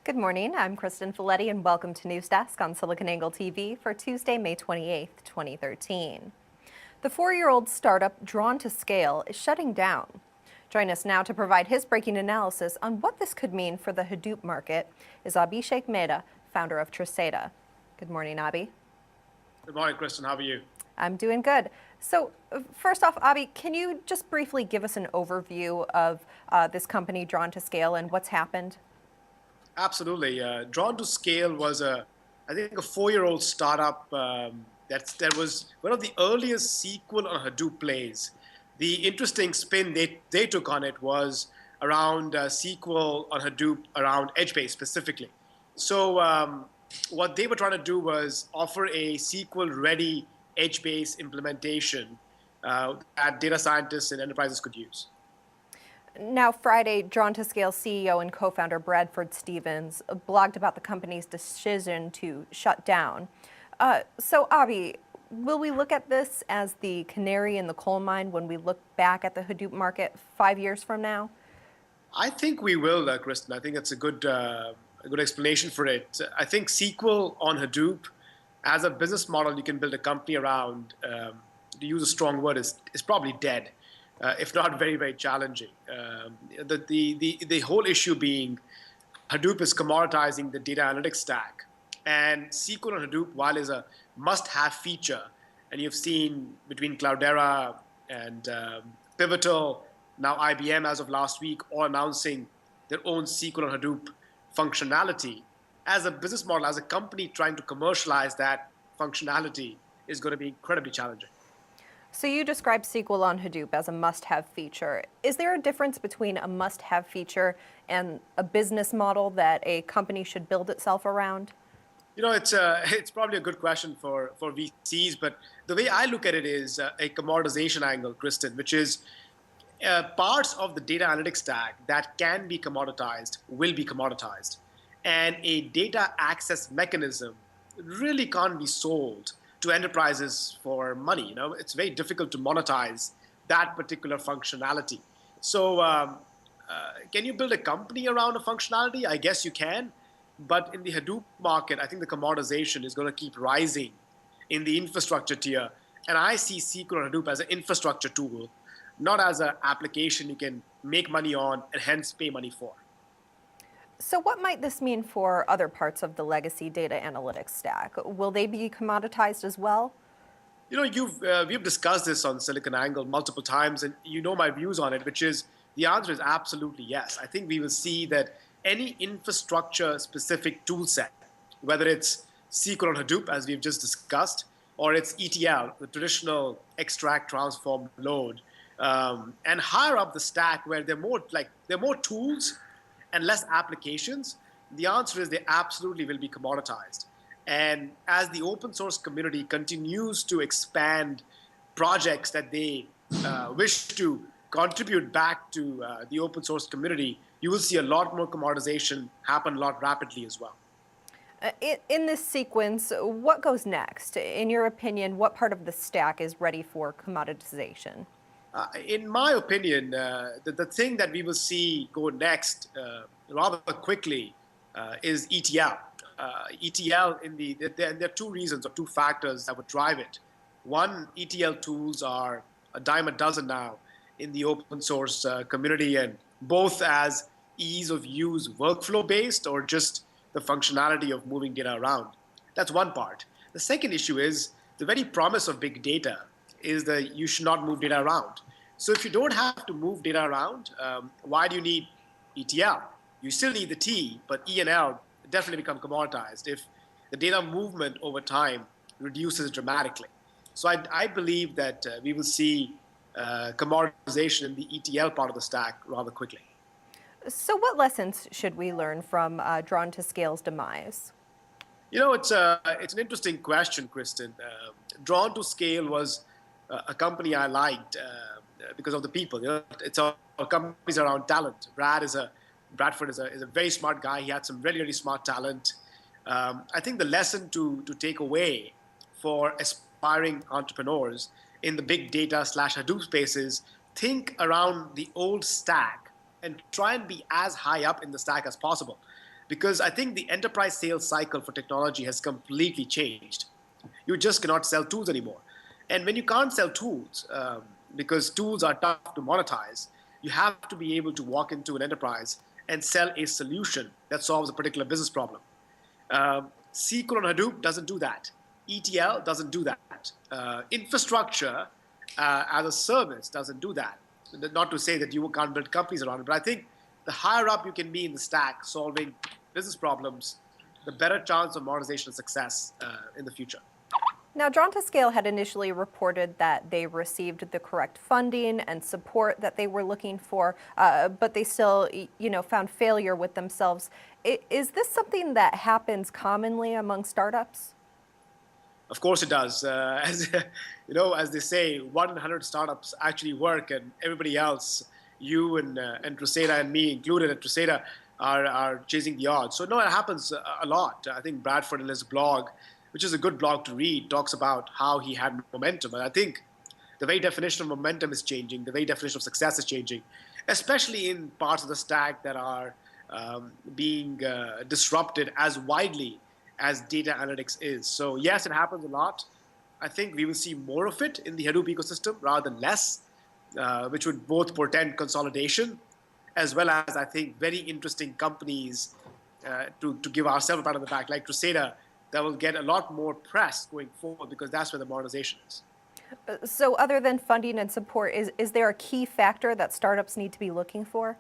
Good morning. I'm Kristen Folletti, and welcome to News Desk on SiliconANGLE TV for Tuesday, May 28th, 2013. The four-year-old startup Drawn to Scale is shutting down. Join us now to provide his breaking analysis on what this could mean for the Hadoop market is Abhishek Mehta, founder of Tresata. Good morning, Abhi. Good morning, Kristen. How are you? I'm doing good. So first off, Abhi, can you just briefly give us an overview of this company, Drawn to Scale, and what's happened? Absolutely. Drawn to Scale was I think, a four-year-old startup that was one of the earliest SQL on Hadoop plays. The interesting spin they took on it was around SQL on Hadoop, around Edgebase specifically. So what they were trying to do was offer a SQL-ready Edgebase implementation that data scientists and enterprises could use. Now, Friday, Drawn to Scale CEO and co-founder Bradford Stevens blogged about the company's decision to shut down. So, Abhi, will we look at this as the canary in the coal mine when we look back at the Hadoop market 5 years from now? I think we will, Kristen. I think it's a good explanation for it. I think SQL on Hadoop, as a business model, you can build a company around. To use a strong word, is probably dead, if not very, very challenging. The whole issue being Hadoop is commoditizing the data analytics stack, and SQL on Hadoop, while is a must-have feature, and you've seen between Cloudera and Pivotal, now IBM as of last week, all announcing their own SQL on Hadoop functionality. As a business model, as a company trying to commercialize that functionality is going to be incredibly challenging. So you described SQL on Hadoop as a must-have feature. Is there a difference between a must-have feature and a business model that a company should build itself around? It's probably a good question for VCs, but the way I look at it is a commoditization angle, Kristen, which is parts of the data analytics stack that can be commoditized will be commoditized. And a data access mechanism really can't be sold to enterprises for money. It's very difficult to monetize that particular functionality. So can you build a company around a functionality? I guess you can. But in the Hadoop market, I think the commoditization is going to keep rising in the infrastructure tier. And I see SQL on Hadoop as an infrastructure tool, not as an application you can make money on and hence pay money for. So what might this mean for other parts of the legacy data analytics stack? Will they be commoditized as well? We've discussed this on SiliconANGLE multiple times, and you know my views on it, which is the answer is absolutely yes. I think we will see that any infrastructure-specific tool set, whether it's SQL on Hadoop, as we've just discussed, or it's ETL, the traditional extract, transform, load, and higher up the stack where there are more tools and less applications, the answer is they absolutely will be commoditized. And as the open source community continues to expand projects that they wish to contribute back to the open source community, you will see a lot more commoditization happen a lot rapidly as well. In this sequence, what goes next? In your opinion, what part of the stack is ready for commoditization? In my opinion, the thing that we will see go next rather quickly is ETL. ETL, there are two reasons or two factors that would drive it. One, ETL tools are a dime a dozen now in the open source community, and both as ease of use workflow based or just the functionality of moving data around. That's one part. The second issue is the very promise of big data is that you should not move data around. So if you don't have to move data around, why do you need ETL? You still need the T, but E and L definitely become commoditized if the data movement over time reduces dramatically. So I believe that we will see commoditization in the ETL part of the stack rather quickly. So what lessons should we learn from Drawn to Scale's demise? It's an interesting question, Kristen. Drawn to Scale was a company I liked because of the people. It's our companies around talent. Bradford is a very smart guy. He had some really, really smart talent. I think the lesson to take away for aspiring entrepreneurs in the big data / Hadoop spaces, think around the old stack and try and be as high up in the stack as possible. because I think the enterprise sales cycle for technology has completely changed. You just cannot sell tools anymore. And when you can't sell tools, because tools are tough to monetize, you have to be able to walk into an enterprise and sell a solution that solves a particular business problem. SQL on Hadoop doesn't do that. ETL doesn't do that. Infrastructure as a service doesn't do that. Not to say that you can't build companies around it, but I think the higher up you can be in the stack solving business problems, the better chance of monetization and success in the future. Now, Drawn to Scale had initially reported that they received the correct funding and support that they were looking for, but they still, found failure with themselves. Is this something that happens commonly among startups? Of course it does. As they say, 1 in 100 startups actually work, and everybody else, you and Treseda and me included at Treseda, are chasing the odds. So no, it happens a lot. I think Bradford in his blog, which is a good blog to read, talks about how he had momentum. And I think the very definition of momentum is changing. The very definition of success is changing, especially in parts of the stack that are being disrupted as widely as data analytics is. So yes, it happens a lot. I think we will see more of it in the Hadoop ecosystem rather than less, which would both portend consolidation as well as, I think, very interesting companies to give ourselves a pat on the back, like Treseda, that will get a lot more press going forward because that's where the monetization is. So other than funding and support, is there a key factor that startups need to be looking for?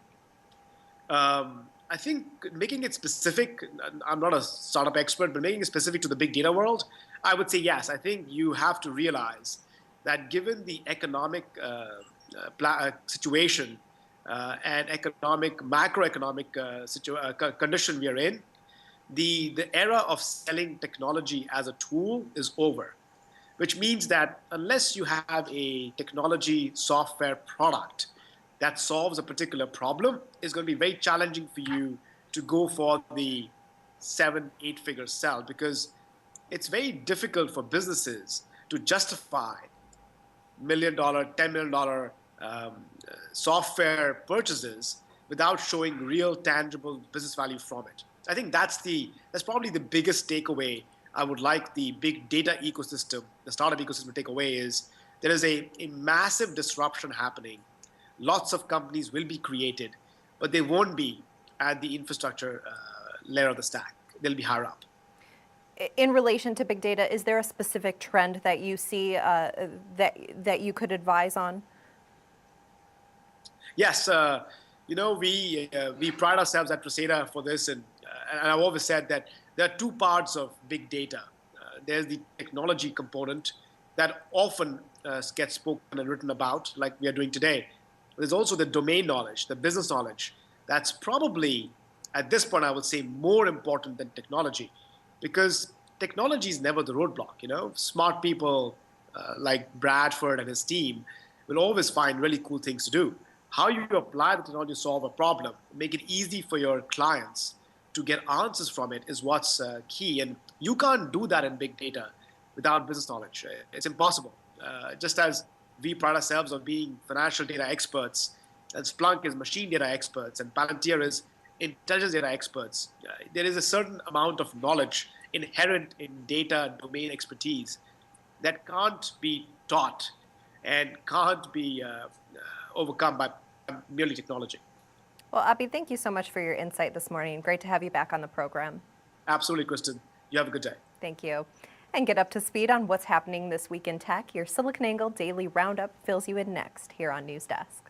I think making it specific, I'm not a startup expert, but making it specific to the big data world, I would say yes. I think you have to realize that given the economic situation and macroeconomic condition we are in, the era of selling technology as a tool is over, which means that unless you have a technology software product that solves a particular problem, it's going to be very challenging for you to go for the 7-8 figure sell, because it's very difficult for businesses to justify $1 million, $10 million software purchases without showing real tangible business value from it. I think that's probably the biggest takeaway I would like the big data ecosystem, the startup ecosystem to take away, is there is a massive disruption happening. Lots of companies will be created, but they won't be at the infrastructure layer of the stack. They'll be higher up. In relation to big data, is there a specific trend that you see that you could advise on? Yes, we pride ourselves at Treseda for this, and I've always said that there are two parts of big data. There's the technology component that often gets spoken and written about, like we are doing today. There's also the domain knowledge, the business knowledge. That's probably, at this point, I would say more important than technology, because technology is never the roadblock. Smart people like Bradford and his team will always find really cool things to do. How you apply the technology to solve a problem, make it easy for your clients to get answers from it, is what's key. And you can't do that in big data without business knowledge. It's impossible. Just as we pride ourselves on being financial data experts, and Splunk is machine data experts, and Palantir is intelligence data experts, there is a certain amount of knowledge inherent in data and domain expertise that can't be taught and can't be overcome by merely technology. Well, Abhi, thank you so much for your insight this morning. Great to have you back on the program. Absolutely, Kristen. You have a good day. Thank you. And get up to speed on what's happening this week in tech. Your SiliconANGLE Daily Roundup fills you in next here on News Desk.